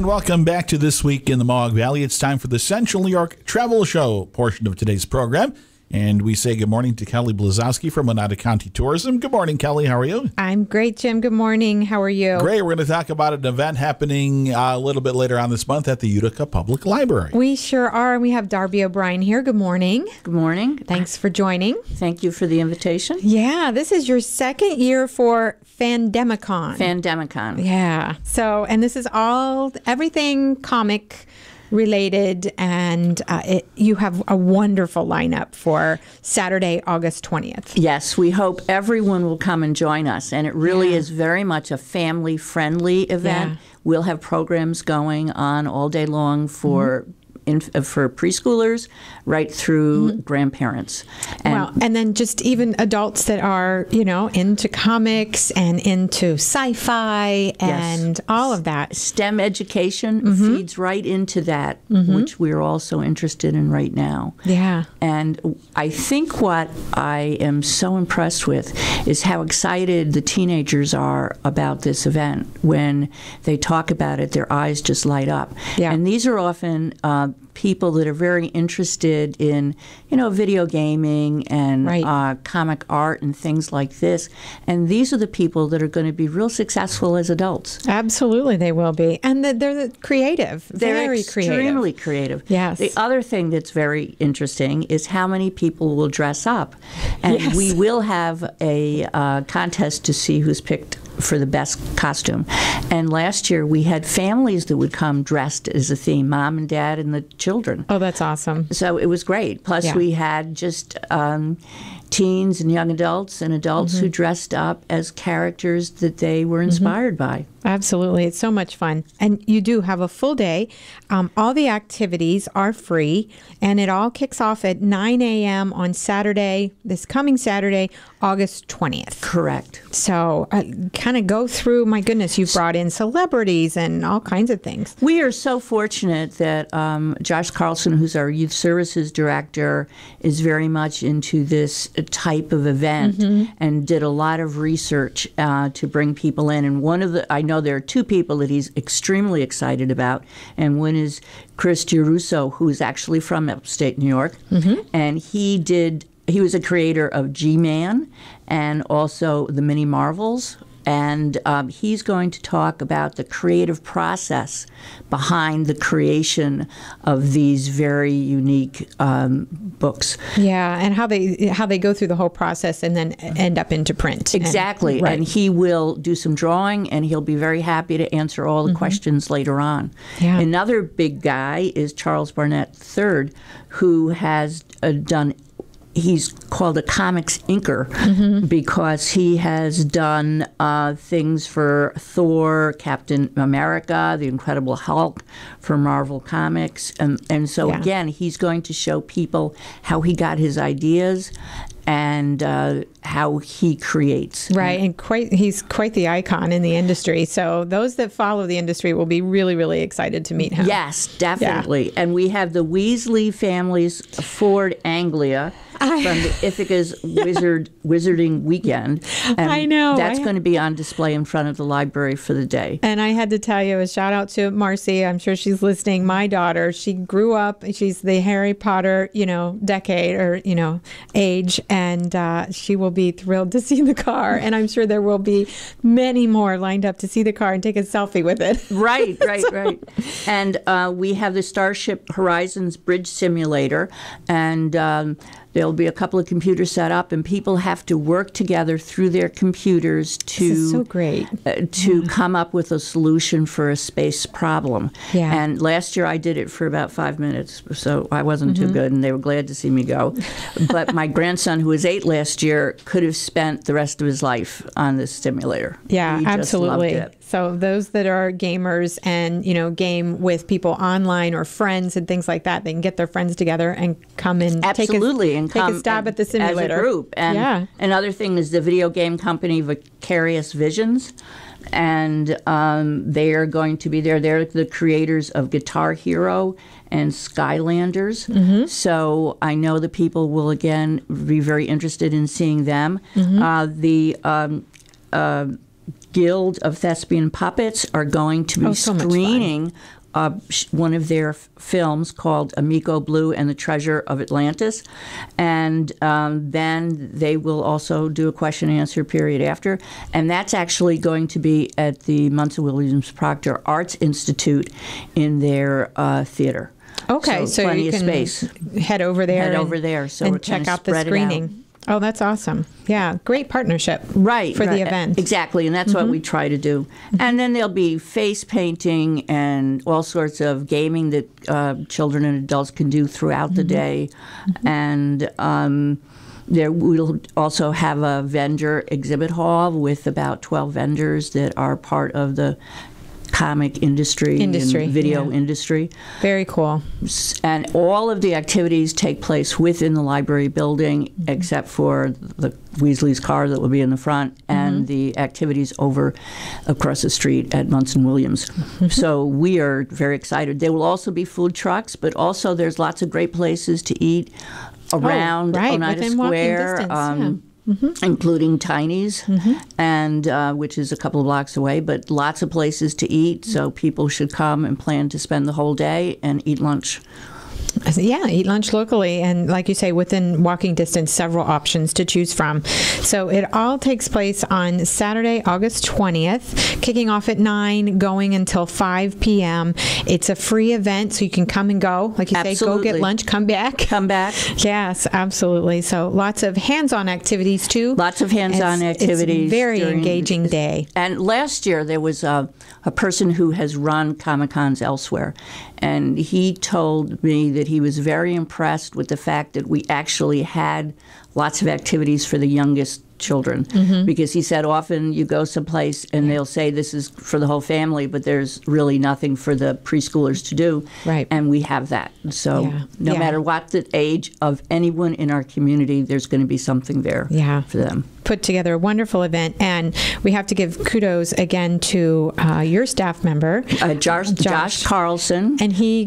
welcome back to This Week in the Mohawk Valley. It's time for the Central New York Travel Show portion of today's program. And we say good morning to Kelly Blazosky from Oneida County Tourism. Good morning, Kelly. How are you? I'm great, Jim. Good morning. How are you? Great. We're going to talk about an event happening a little bit later on this month at the Utica Public Library. We sure are. We have Darby O'Brien here. Good morning. Good morning. Thanks for joining. Thank you for the invitation. Yeah, this is your second year for FANDEMICON. FANDEMICON. Yeah. So, and this is everything comic related, and you have a wonderful lineup for Saturday, August 20th. Yes, we hope everyone will come and join us, and it really is very much a family-friendly event. Yeah. We'll have programs going on all day long for for preschoolers right through grandparents. And then just even adults that are, into comics and into sci-fi and all of that. STEM education feeds right into that, which we're also interested in right now. Yeah. And I think what I am so impressed with is how excited the teenagers are about this event. When they talk about it, their eyes just light up. Yeah. And these are often people that are very interested in, video gaming and comic art and things like this. And these are the people that are going to be real successful as adults. Absolutely, they will be. And they're creative. They're very extremely creative. Yes. The other thing that's very interesting is how many people will dress up. And we will have a contest to see who's picked for the best costume. And last year we had families that would come dressed as a theme, mom and dad and the children. Oh, that's awesome. So it was great. Plus we had just teens and young adults and adults who dressed up as characters that they were inspired by. Absolutely. It's so much fun. And you do have a full day. All the activities are free, and it all kicks off at 9 a.m. on Saturday, this coming Saturday, August 20th. Correct. So kind of go through, my goodness, you've brought in celebrities and all kinds of things. We are so fortunate that Josh Carlson, who's our youth services director, is very much into this type of event and did a lot of research to bring people in. And I know there are two people that he's extremely excited about, and one is Chris Giarusso, who's actually from upstate New York, and he was a creator of G-Man and also the Mini Marvels. And he's going to talk about the creative process behind the creation of these very unique books. Yeah, and how they go through the whole process and then end up into print. Exactly. And he will do some drawing, and he'll be very happy to answer all the questions later on. Yeah. Another big guy is Charles Barnett III, who has he's called a comics inker because he has done things for Thor, Captain America, The Incredible Hulk for Marvel Comics. And so, again, he's going to show people how he got his ideas and how he creates. Right, and he's quite the icon in the industry. So those that follow the industry will be really, really excited to meet him. Yes, definitely. Yeah. And we have the Weasley Family's Ford Anglia from the Ithica's Wizarding Weekend. And I know. That's going to be on display in front of the library for the day. And I had to tell you, a shout out to Marcy. I'm sure she's listening. My daughter, she grew up, she's the Harry Potter, decade or, age. And she will be thrilled to see the car. And I'm sure there will be many more lined up to see the car and take a selfie with it. Right. And we have the Starship Horizons Bridge Simulator. And there'll be a couple of computers set up, and people have to work together through their computers to this is so great. To come up with a solution for a space problem. Yeah. And last year I did it for about 5 minutes, so I wasn't too good, and they were glad to see me go. But my grandson, who was 8 last year, could have spent the rest of his life on this simulator. Yeah, he just absolutely. loved it. So those that are gamers and, game with people online or friends and things like that, they can get their friends together and come and take a stab at the simulator. As a group. And another thing is the video game company Vicarious Visions. And they are going to be there. They're the creators of Guitar Hero and Skylanders. So I know the people will, again, be very interested in seeing them. The Guild of Thespian Puppets are going to be screening one of their films called Amico Blue and the Treasure of Atlantis. And then they will also do a question and answer period after. And that's actually going to be at the Munson Williams Proctor Arts Institute in their theater. Okay, so you can head over there. So and check out the screening. Oh, that's awesome. Yeah, great partnership for the event. Exactly, and that's what we try to do. And then there'll be face painting and all sorts of gaming that children and adults can do throughout the day. And there we'll also have a vendor exhibit hall with about 12 vendors that are part of the comic industry and video industry. Very cool. And all of the activities take place within the library building, except for the Weasley's car that will be in the front, and the activities over across the street at Munson Williams. So we are very excited. There will also be food trucks, but also there's lots of great places to eat around Oneida Square. Including Tiny's, and which is a couple of blocks away, but lots of places to eat, so people should come and plan to spend the whole day and eat lunch. Yeah, eat lunch locally, and like you say, within walking distance, several options to choose from. So it all takes place on Saturday, August 20th, kicking off at 9, going until 5 p.m. It's a free event, so you can come and go. Like you say, go get lunch, come back. Come back. Yes, absolutely. So lots of hands-on activities, too. Lots of hands-on activities. It's a very engaging day. And last year, there was a person who has run Comic-Cons elsewhere, and he told me that he was very impressed with the fact that we actually had lots of activities for the youngest children, because he said often you go someplace and they'll say this is for the whole family, but there's really nothing for the preschoolers to do. Right. And we have that. So no matter what the age of anyone in our community, there's going to be something there for them. Put together a wonderful event, and we have to give kudos again to your staff member, Josh Carlson, and he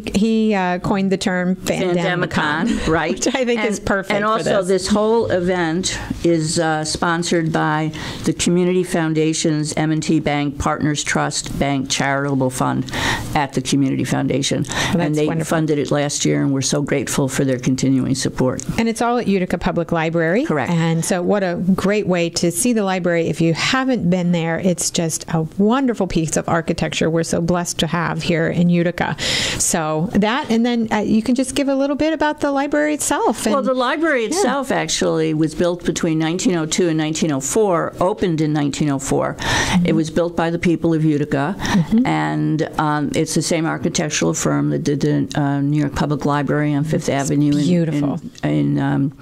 coined the term FANDEMICON, right? Which I think is perfect. And also, this whole event is sponsored by the Community Foundation's M&T Bank Partners Trust Bank Charitable Fund at the Community Foundation, and they funded it last year, and we're so grateful for their continuing support. And it's all at Utica Public Library, correct? And so, what a great way to see the library. If you haven't been there, it's just a wonderful piece of architecture we're so blessed to have here in Utica. So that, and then you can just give a little bit about the library itself. Well, the library itself actually was built between 1902 and 1904, opened in 1904. It was built by the people of Utica, and it's the same architectural firm that did the New York Public Library on Fifth Avenue in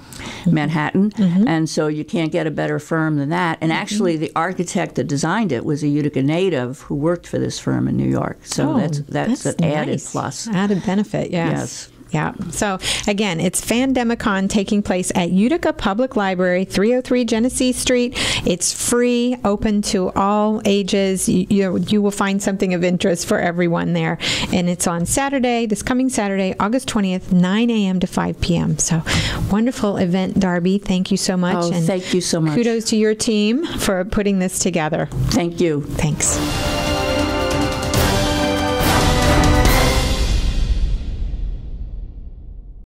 Manhattan. And so you can't get a better firm than that. And actually, the architect that designed it was a Utica native who worked for this firm in New York. So that's an added plus. Added benefit, yes. Yeah. So, again, it's FANDEMICON taking place at Utica Public Library, 303 Genesee Street. It's free, open to all ages. You will find something of interest for everyone there. And it's on Saturday, this coming Saturday, August 20th, 9 a.m. to 5 p.m. So, wonderful event, Darby. Thank you so much. Oh, and thank you so much. Kudos to your team for putting this together. Thank you. Thanks.